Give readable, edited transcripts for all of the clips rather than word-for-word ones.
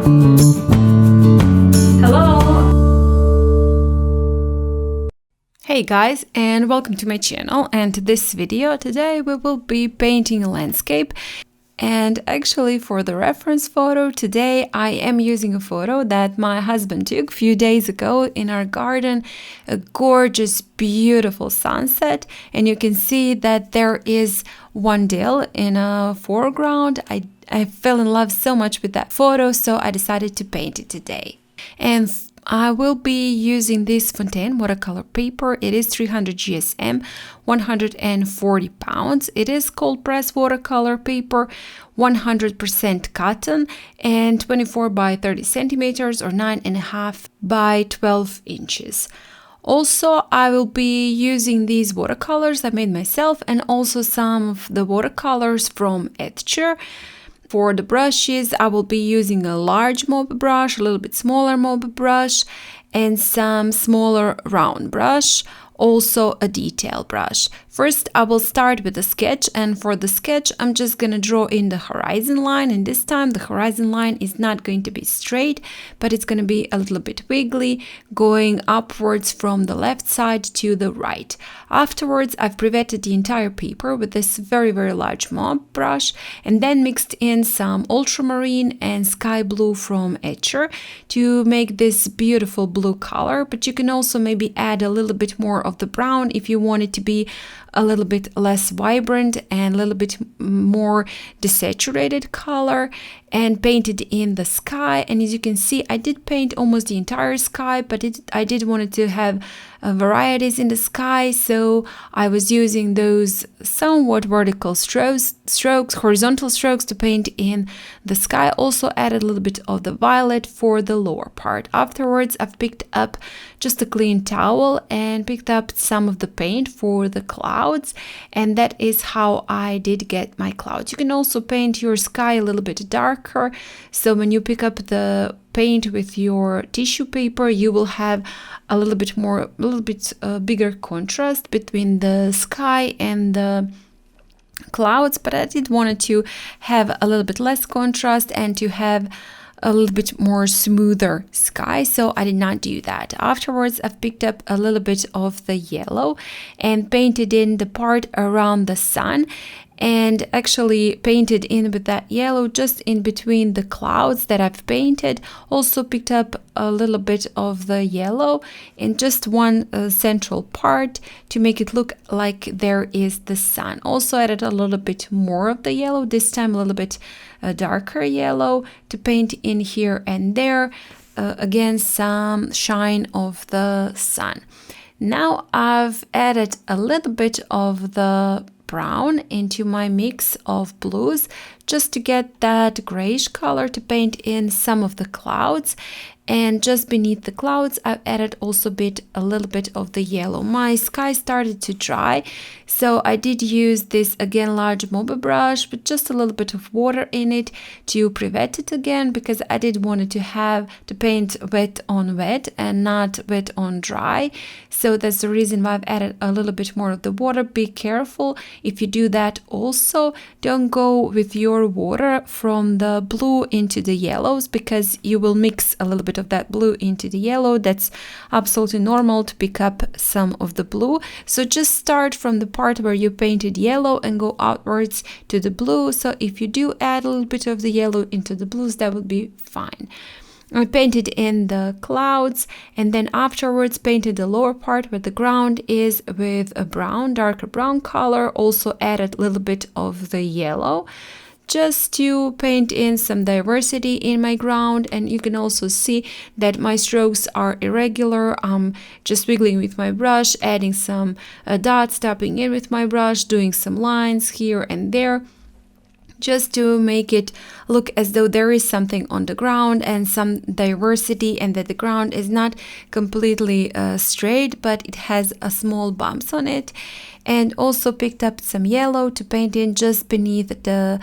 Hey guys, and welcome to my channel. And this video today we will be painting a landscape. And actually for the reference photo today I am using a photo that my husband took a few days ago in our garden, a gorgeous beautiful sunset, and you can see that there is one dill in a foreground. I fell in love so much with that photo, so I decided to paint it today. And I will be using this Fontaine watercolor paper. It is 300 GSM, 140 pounds. It is cold press watercolor paper, 100% cotton, and 24 by 30 centimeters or 9.5 by 12 inches. Also, I will be using these watercolors I made myself and also some of the watercolors from Etchr. For the brushes, I will be using a large mob brush, a little bit smaller mob brush, and some smaller round brush, also a detail brush. First, I will start with a sketch, and for the sketch, I'm just gonna draw in the horizon line, and this time the horizon line is not going to be straight, but it's gonna be a little bit wiggly, going upwards from the left side to the right. Afterwards, I've brevetted the entire paper with this very large mob brush, and then mixed in some ultramarine and sky blue from Etchr to make this beautiful blue color, but you can also maybe add a little bit more of the brown if you want it to be a little bit less vibrant and a little bit more desaturated color, and painted in the sky. And as you can see, I did paint almost the entire sky, but I did wanted to have varieties in the sky, so I was using those somewhat vertical strokes, horizontal strokes to paint in the sky. Also added a little bit of the violet for the lower part. Afterwards, I've picked up just a clean towel and picked up some of the paint for the clouds, and that is how I did get my clouds. You can also paint your sky a little bit darker, so when you pick up the paint with your tissue paper, you will have a little bit bigger contrast between the sky and the clouds, but I did wanted to have a little bit less contrast and to have a little bit more smoother sky, so I did not do that. Afterwards, I've picked up a little bit of the yellow and painted in the part around the sun, and actually painted in with that yellow just in between the clouds that I've painted. Also picked up a little bit of the yellow in just one central part to make it look like there is the sun. Also added a little bit more of the yellow, this time a little bit darker yellow to paint in here and there. Again, some shine of the sun. Now I've added a little bit of the brown into my mix of blues just to get that grayish color to paint in some of the clouds. And just beneath the clouds, I've added also a little bit of the yellow. My sky started to dry, so I did use this again large mob brush with just a little bit of water in it to brevet it again, because I did want to paint wet on wet and not wet on dry. So that's the reason why I've added a little bit more of the water. Be careful if you do that also. Don't go with your water from the blue into the yellows, because you will mix a little bit of that blue into the yellow. That's absolutely normal to pick up some of the blue. So just start from the part where you painted yellow and go outwards to the blue. So if you do add a little bit of the yellow into the blues, that would be fine. I painted in the clouds, and then afterwards painted the lower part where the ground is with a brown, darker brown color. Also added a little bit of the yellow just to paint in some diversity in my ground. And you can also see that my strokes are irregular. I'm just wiggling with my brush, adding some dots, tapping in with my brush, doing some lines here and there, just to make it look as though there is something on the ground and some diversity, and that the ground is not completely straight, but it has a small bumps on it. And also picked up some yellow to paint in just beneath the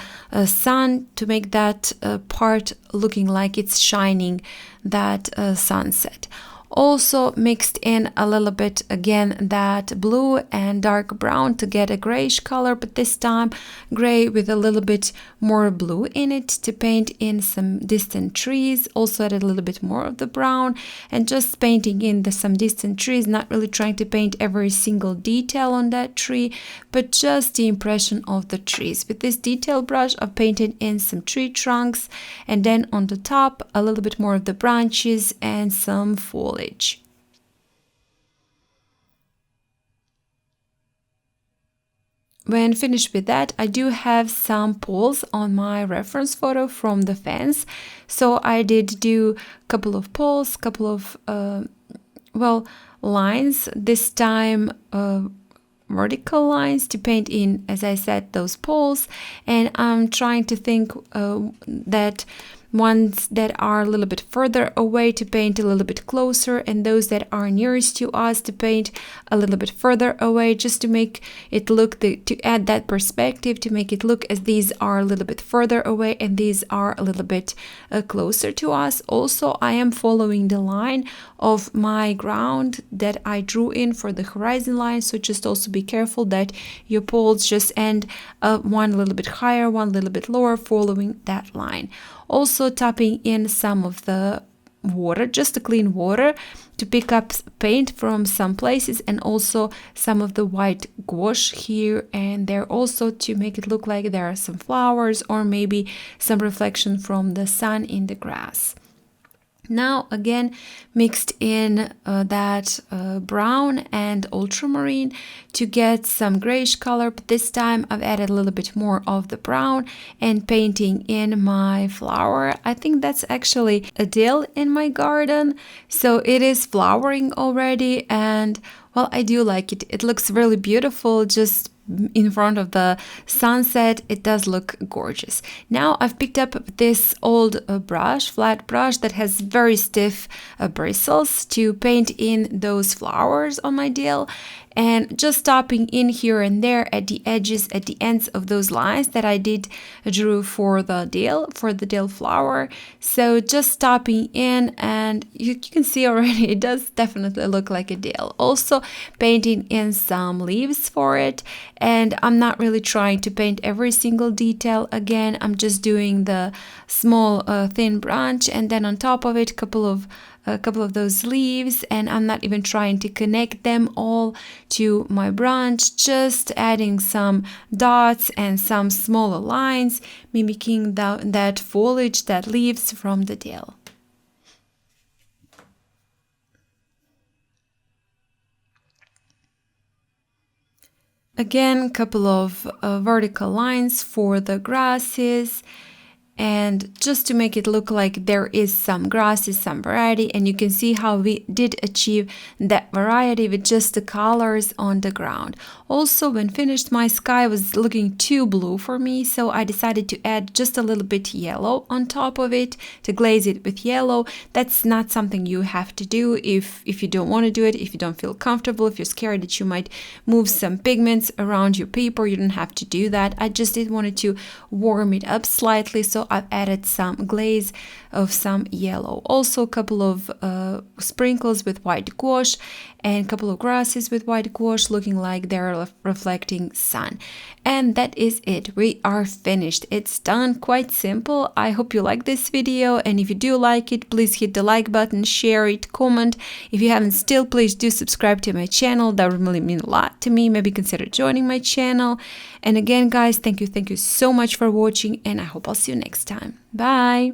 sun to make that part looking like it's shining, that sunset. Also mixed in a little bit again that blue and dark brown to get a grayish color, but this time gray with a little bit more blue in it to paint in some distant trees. Also added a little bit more of the brown and just painting in some distant trees, not really trying to paint every single detail on that tree, but just the impression of the trees. With this detail brush, I've painted in some tree trunks, and then on the top a little bit more of the branches and some foliage. When finished with that, I do have some poles on my reference photo from the fence. So I did do a couple of poles, couple of lines, this time vertical lines to paint in, as I said, those poles. And I'm trying to think that ones that are a little bit further away to paint a little bit closer, and those that are nearest to us to paint a little bit further away, just to make it look, to add that perspective, to make it look as these are a little bit further away and these are a little bit closer to us. Also, I am following the line of my ground that I drew in for the horizon line, so just also be careful that your poles just end one a little bit higher, one a little bit lower, following that line. Also tapping in some of the water, just the clean water, to pick up paint from some places, and also some of the white gouache here and there, also to make it look like there are some flowers or maybe some reflection from the sun in the grass. Now again mixed in that brown and ultramarine to get some grayish color, but this time I've added a little bit more of the brown and painting in my flower. I think that's actually a dill in my garden, so it is flowering already, and well, I do like it. It looks really beautiful just in front of the sunset. It does look gorgeous. Now I've picked up this old brush, flat brush that has very stiff bristles to paint in those flowers on my dill, and just stopping in here and there at the edges, at the ends of those lines that I drew for the dill flower. So just stopping in, and you can see already it does definitely look like a dill. Also painting in some leaves for it, and I'm not really trying to paint every single detail. Again, I'm just doing the small thin branch, and then on top of it a couple of those leaves, and I'm not even trying to connect them all to my branch, just adding some dots and some smaller lines, mimicking that foliage, that leaves from the dill. Again, couple of vertical lines for the grasses, and just to make it look like there is some grasses, some variety, and you can see how we did achieve that variety with just the colors on the ground. Also, when finished, my sky was looking too blue for me, so I decided to add just a little bit yellow on top of it to glaze it with yellow. That's not something you have to do if you don't want to do it, if you don't feel comfortable, if you're scared that you might move some pigments around your paper. You don't have to do that. I just wanted to warm it up slightly, so I've added some glaze of some yellow. Also a couple of sprinkles with white gouache and a couple of grasses with white gouache, looking like they're reflecting sun. And that is it. We are finished. It's done. Quite simple. I hope you like this video, and if you do like it, please hit the like button, share it, comment. If you haven't still, please do subscribe to my channel. That would really mean a lot to me. Maybe consider joining my channel. And again, guys, thank you so much for watching, and I hope I'll see you next time. Bye.